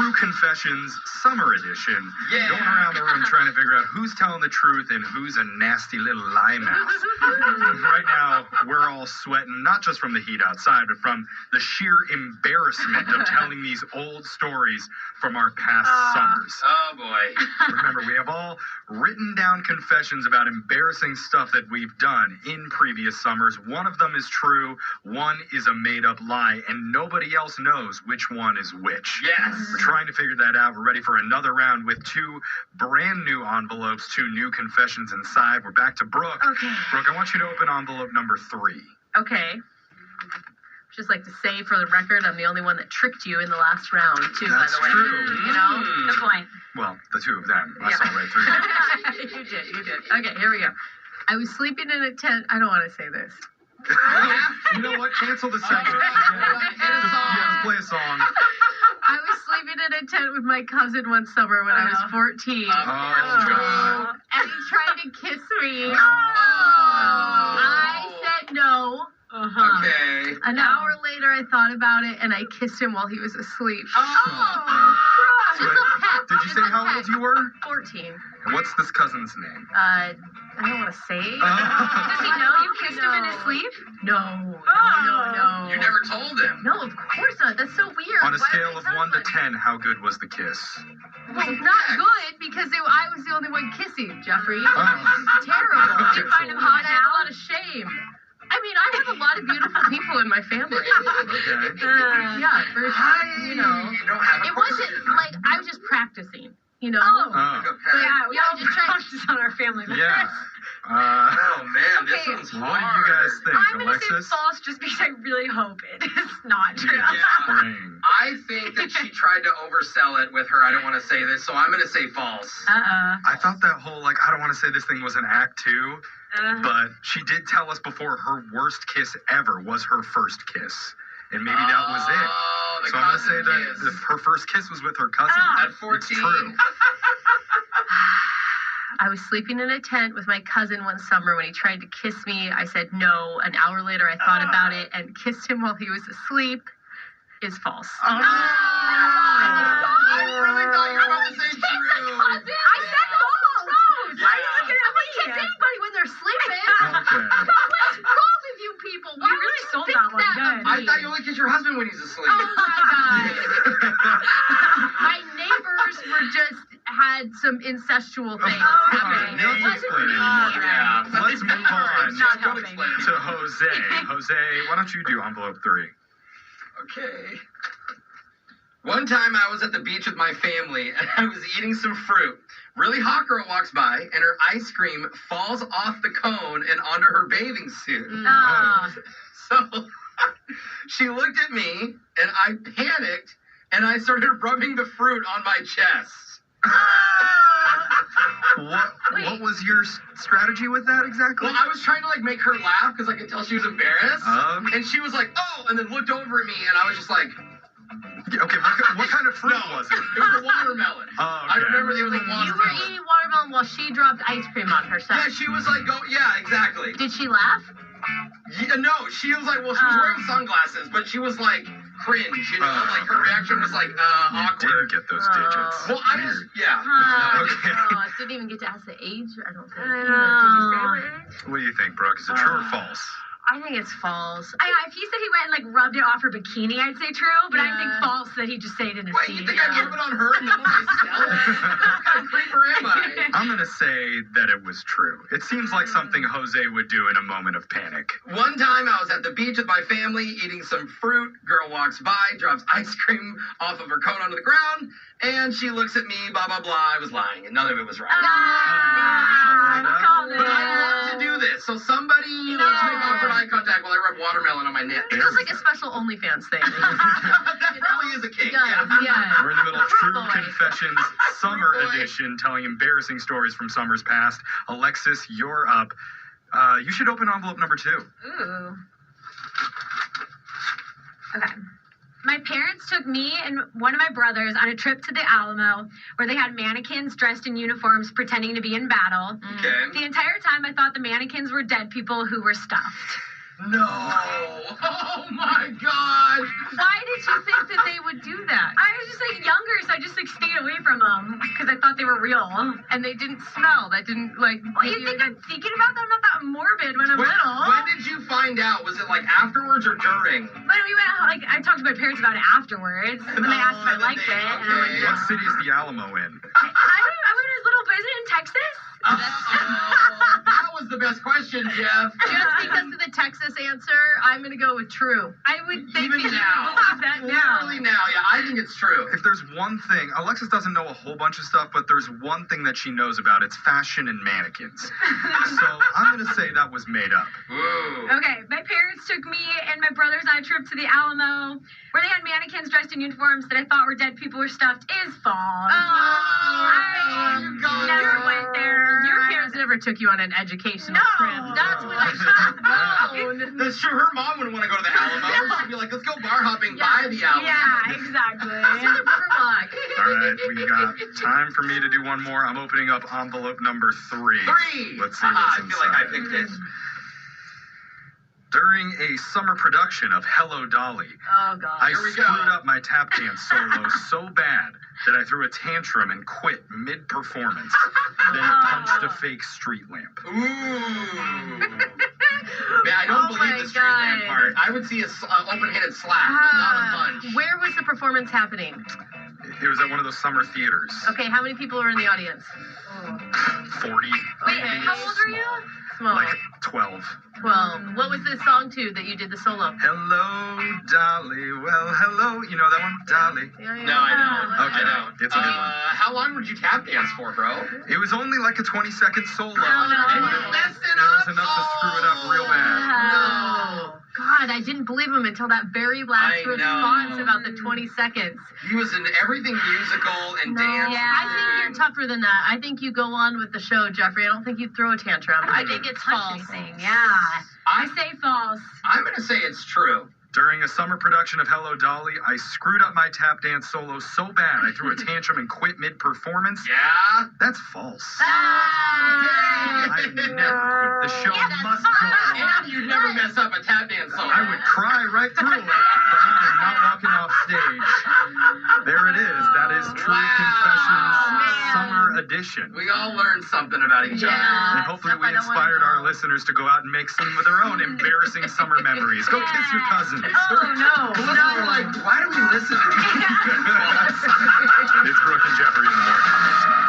True Confessions Summer Edition. Yeah. Going around the room trying to figure out who's telling the truth and who's a nasty little lie mouse. Right now, we're all sweating, not just from the heat outside, but from the sheer embarrassment of telling these old stories from our past summers. Oh, boy. Remember, we have all written down confessions about embarrassing stuff that we've done in previous summers. One of them is true, one is a made-up lie, and nobody else knows which one is which. Yes. We're trying to figure that out. We're ready for another round with two brand new envelopes, two new confessions inside. We're back to Brooke. Okay. Brooke, I want you to open envelope number 3. Okay. Just like to say for the record, I'm the only one that tricked you in the last round, too, That's by the way. true. You know? Good point. Well, the two of them. I Yeah. saw right through them. You did. Okay, here we go. I was sleeping in a tent. I don't want to say this. You know what? Cancel the segment. Just play a song. I was sleeping in a tent with my cousin one summer when I was 14. Oh, God. And he tried to kiss me. Oh. I said no. Okay. An hour later, I thought about it, and I kissed him while he was asleep. Just a pet. Did you say how old you were? 14. What's this cousin's name? I don't want to say. Does he know you kissed him in his sleep? No. No. You never told him. No, of course not. That's so weird. On a Why scale would of I tell 1 to someone? 10, how good was the kiss? Well, not good because I was the only one kissing, Jeffrey. Oh. Terrible. Okay, Do you find so- him hot? I have a lot of shame. I mean, I have a lot of beautiful people in my family. Okay. Yeah, for sure. You know, You don't have a it wasn't like I was just practicing. You know. Oh. Okay. Yeah, we Yeah, all just try- practice on our family members. Yeah. Oh, man, this Okay. one's What hard. do you guys think, I'm going to say Alexis? false just because I really hope it is not true. Yeah. Yeah. Spring. I think that she tried to oversell it with her. I don't want to say this, so I'm going to say false. I thought that whole, I don't want to say this thing was an act too, but she did tell us before her worst kiss ever was her first kiss. And maybe that was it. Oh, the So I'm going to say cousin that kiss. her first kiss was with her cousin. At 14. It's true. I was sleeping in a tent with my cousin one summer when he tried to kiss me. I said no. An hour later, I thought about it and kissed him while he was asleep. Is false. I really thought you were about to say true. I said false. Yeah. Why are you looking at me? Kiss anybody when they're sleeping. Okay. What's wrong with you people? Why You would really you sold think that one of good. me? I thought you only kiss your husband when he's asleep. Oh my God. My neighbors had some incestual things happening. No It wasn't explaining me. anymore. Yeah. Let's move on Not Don't helping. explain it. to Jose. Jose, why don't you do envelope 3? Okay. One time I was at the beach with my family and I was eating some fruit. Really hot girl walks by and her ice cream falls off the cone and onto her bathing suit. So she looked at me and I panicked and I started rubbing the fruit on my chest. What was your strategy with that exactly? Well, I was trying to make her laugh because I could tell she was embarrassed. Okay. And she was like, oh, and then looked over at me and I was just like, Okay, what kind of fruit was it? It was a watermelon. Oh, I okay. remember it was a You were watermelon. eating watermelon while she dropped ice cream on herself. Yeah, she was like, yeah, exactly. Did she laugh? Yeah, no, she was like, well, she was wearing sunglasses, but she was like cringe, her reaction was like You awkward. didn't get those digits. Well, I was, yeah. Okay. Oh, I didn't even get to ask the age. I don't think. I Did you say know. what age? What do you think, Brooke? Is it true or false? I think it's false. If he said he went and rubbed it off her bikini, I'd say true, but I think Yeah. false that he just stayed in his Wait, seat. you think I'd rub it on her and then myself? What kind of creeper am I? I'm going to say that it was true. It seems like something Jose would do in a moment of panic. One time I was at the beach with my family eating some fruit. Girl walks by, drops ice cream off of her cone onto the ground, and she looks at me, blah, blah, blah. I was lying, and none of it was right. Called it. But I want to do this, so somebody let's make awkward eye contact while I rub watermelon on my neck. It feels like a special OnlyFans thing. That probably is a cake. It does, yeah. We're in the middle of True Boy. Confessions Summer Boy. Edition, telling embarrassing stories from summers past. Alexis, you're up. You should open envelope number 2. Ooh. Okay. My parents took me and one of my brothers on a trip to the Alamo where they had mannequins dressed in uniforms pretending to be in battle. Okay. The entire time I thought the mannequins were dead people who were stuffed. No. Oh my gosh. Why did you think that they would do that? I was just younger, so I they were real. And they didn't smell. That didn't like. Well, you think I'm thinking about that? I'm not that morbid when I'm little. When did you find out? Was it like afterwards or during? But we went, like, I talked to my parents about it afterwards. When they asked if I liked it. And I'm like, What city is the Alamo in? I went to this little visit in Texas. That was the best question, Jeff. Just because of the Texas answer, I'm gonna go with true. I would think Even that you now. would believe that now. Literally now, yeah, I think it's true. If there's one thing, Alexis doesn't know a whole bunch of stuff, but there's one thing that she knows about. It's fashion and mannequins. So I'm gonna say that was made up. Ooh. Okay, my parents took me and my brothers on a trip to the Alamo where they had mannequins dressed in uniforms that I thought were dead people or stuffed is false. I never went there. Your parents never took you on an educational trip. That's what I should have known. That's true. Her mom wouldn't want to go to the Alamo. She'd be like, let's go bar hopping by the Alamo. Yeah, exactly. All right, we got time for me to do one more. I'm opening up envelope number 3. 3. Let's see what's I feel like I inside. picked it. During a summer production of Hello Dolly, Oh God. I Here we go. screwed up my tap dance solo so bad that I threw a tantrum and quit mid-performance, then punched a fake street lamp. Ooh. Man, I don't Oh my believe the street lamp God. part. I would see a open-handed slap, but not a punch. Where was the performance happening? It was at one of those summer theaters. Okay, how many people were in the audience? 40. Wait, how old are you? Small. Like 12. 12. What was the song to that you did the solo? Hello, Dolly. Well, hello. You know that one? Dolly. Yeah, yeah. No, I don't. Okay. I don't. It's a good one. How long would you tap dance for, bro? It was only like a 20-second solo. no. And you messed it It was up. enough to screw it up real bad. No. God, I didn't believe him until that very last I know. response about the 20 seconds. He was in everything musical and dance. Yeah. I think you're tougher than that. I think you go on with the show, Jeffrey. I don't think you throw a tantrum. I think it's false. Yeah. I say false. I'm going to say it's true. During a summer production of Hello Dolly, I screwed up my tap dance solo so bad I threw a tantrum and quit mid-performance. Yeah? That's false. Ah. I never quit. The show Yeah, that's must go on. And you'd never mess up a tap dance solo. I would cry right through it, but I'm not walking off stage. There it is. That is True Wow. Confessions Man. Summer Edition. We all learned something about each other. And hopefully we inspired our listeners to go out and make some of their own embarrassing summer memories. Go kiss your cousins. Oh, no. The listeners are like, why do we listen to these? It's Brooke and Jeffrey in the morning.